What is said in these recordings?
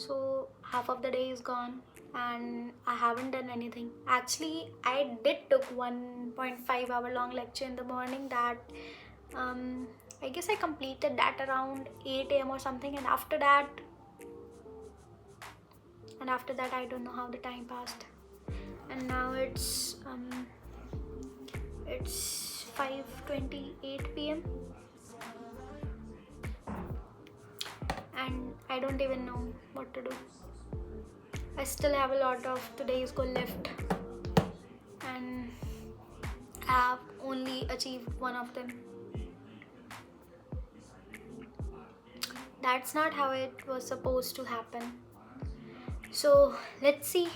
So half of the day is gone and I haven't done anything. Actually, I did took 1.5 hour long lecture in the morning that I guess I completed that around 8 a.m. or something, and after that I don't know how the time passed. And now it's 5:28 p.m. and I don't even know what to do. I still have a lot of today's goal left and I have only achieved one of them. That's not how it was supposed to happen. So let's see.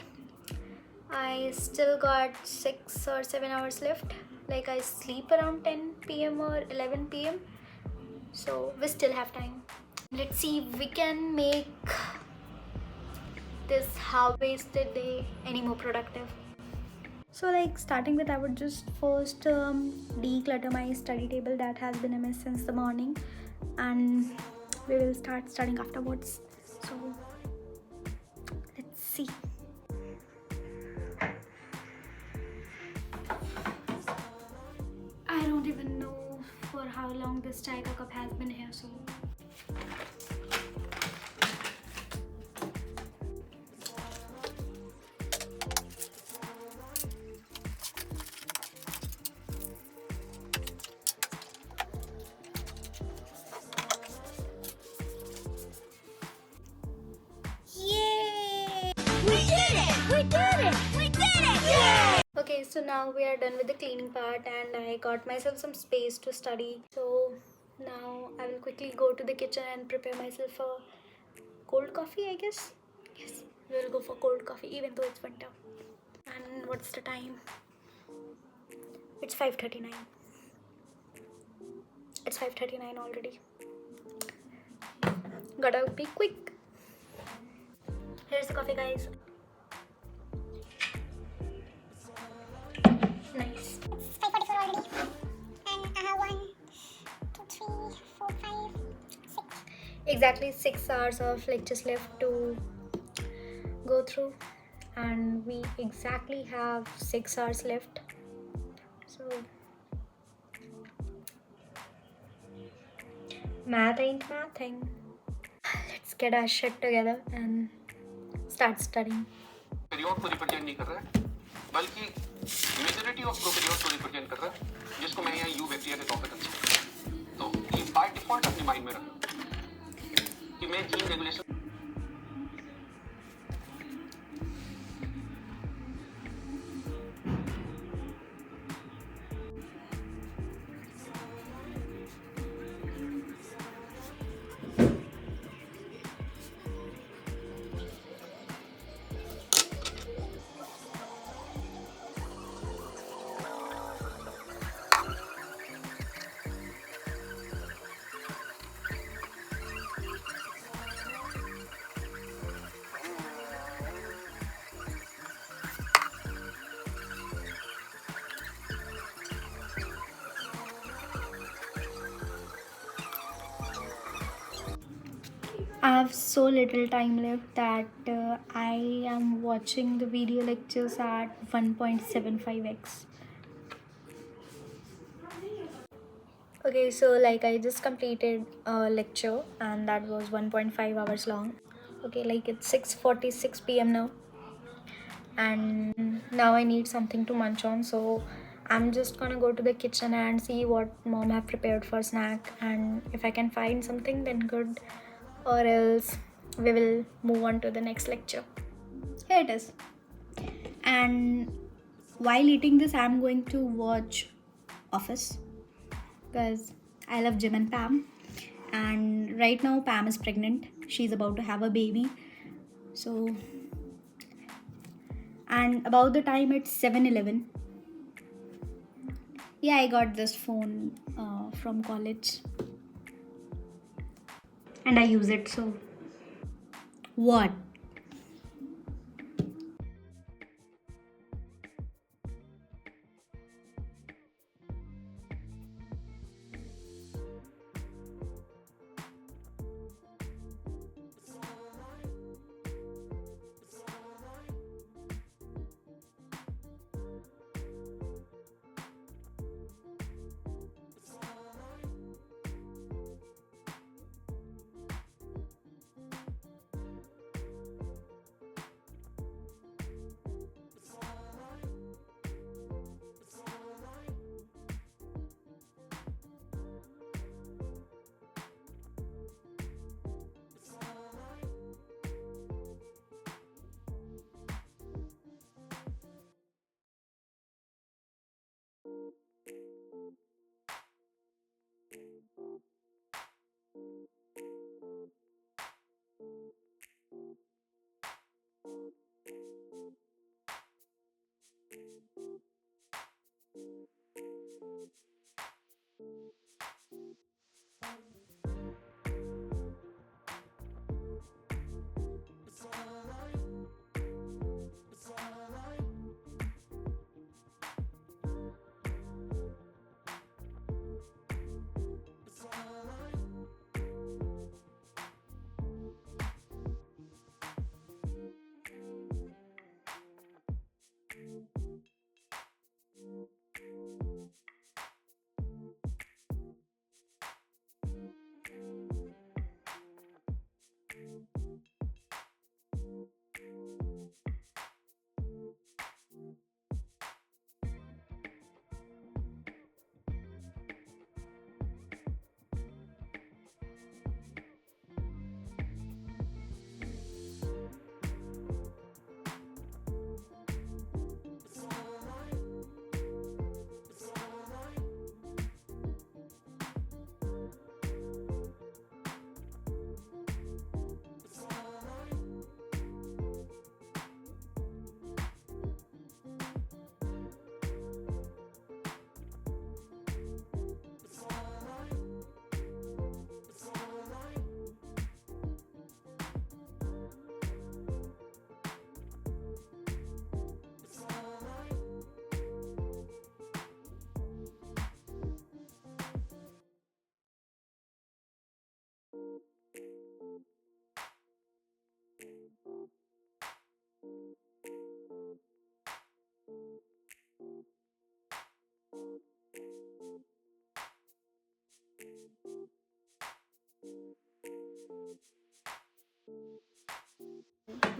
I still got 6 or 7 hours left. Like I sleep around 10 p.m. or 11 p.m. So we still have time. Let's see if we can make this half wasted day any more productive. So like starting with, I would just first declutter my study table that has been a mess since the morning, and we will start studying afterwards. So let's see. I don't even know for how long this chai ka cup has been here, so yay! We did it! We did it! We did it! Yay! Okay, so now we are done with the cleaning part and I got myself some space to study. So now I will quickly go to the kitchen and prepare myself for cold coffee, I guess. Yes, we will go for cold coffee even though it's winter. And what's the time? It's 5:39. It's 5:39 already. Gotta be quick. Here's the coffee, guys. Nice. It's 5:44 already. And I have 1, 2, 3, 4, 5, 6. Exactly 6 hours of lectures left to go through. And we exactly have 6 hours left. So math ain't mathing. Let's get our shit together and start studying. Prokaryote को represent नहीं कर रहा है, बल्कि majority of prokaryote को represent कर रहा है, जिसको मैं यहाँ यू बैक्टीरिया के तौर पे कंसीडर करता हूँ। तो ये बाय डिफॉल्ट अपने माइंड में रखना कि मैं gene regulation I have so little time left that I am watching the video lectures at 1.75x. Okay, so like I just completed a lecture and that was 1.5 hours long. Okay, like it's 6:46 p.m. now. And now I need something to munch on, so I'm just gonna go to the kitchen and see what mom have prepared for snack, and if I can find something then good, or else we will move on to the next lecture. Here it is. And while eating this, I'm going to watch Office because I love Jim and Pam, and right now Pam is pregnant. She's about to have a baby. So and about the time it's 7:11. Yeah, I got this phone from college and I use it. So what?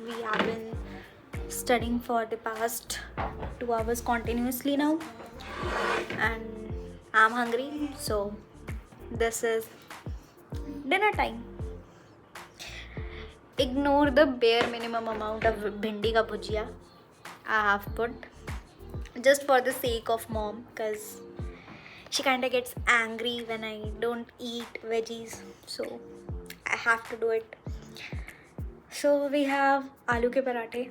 we have been studying for the past 2 hours continuously now, and I'm hungry, so this is dinner time. Ignore the bare minimum amount of bhindi ka bhujia I have put, just for the sake of mom, because she kind of gets angry when I don't eat veggies, so I have to do it. So we have aloo ke parathe,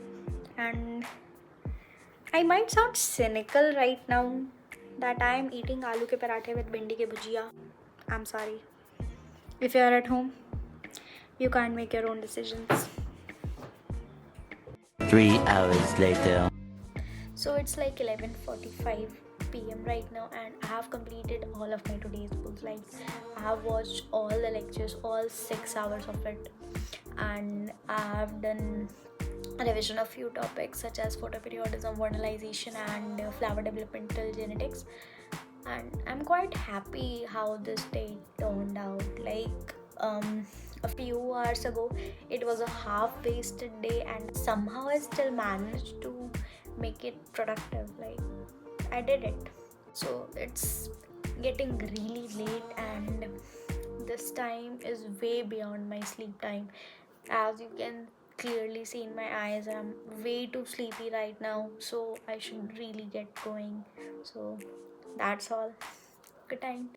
and I might sound cynical right now that I am eating aloo ke parathe with bhindi ke bhujia. I'm sorry. If you are at home, you can't make your own decisions. 3 hours later. So it's like 11:45 p.m. right now, and I have completed all of my today's books. Like, I have watched all the lectures, all 6 hours of it, and I have done a revision of few topics such as photoperiodism, vernalization, and flower developmental genetics. And I'm quite happy how this day turned out. Like, a few hours ago, it was a half-wasted day, and somehow I still managed to make it productive. Like, I did it. So it's getting really late, and this time is way beyond my sleep time. As you can clearly see in my eyes, I'm way too sleepy right now, so I should really get going. So that's all. Good time.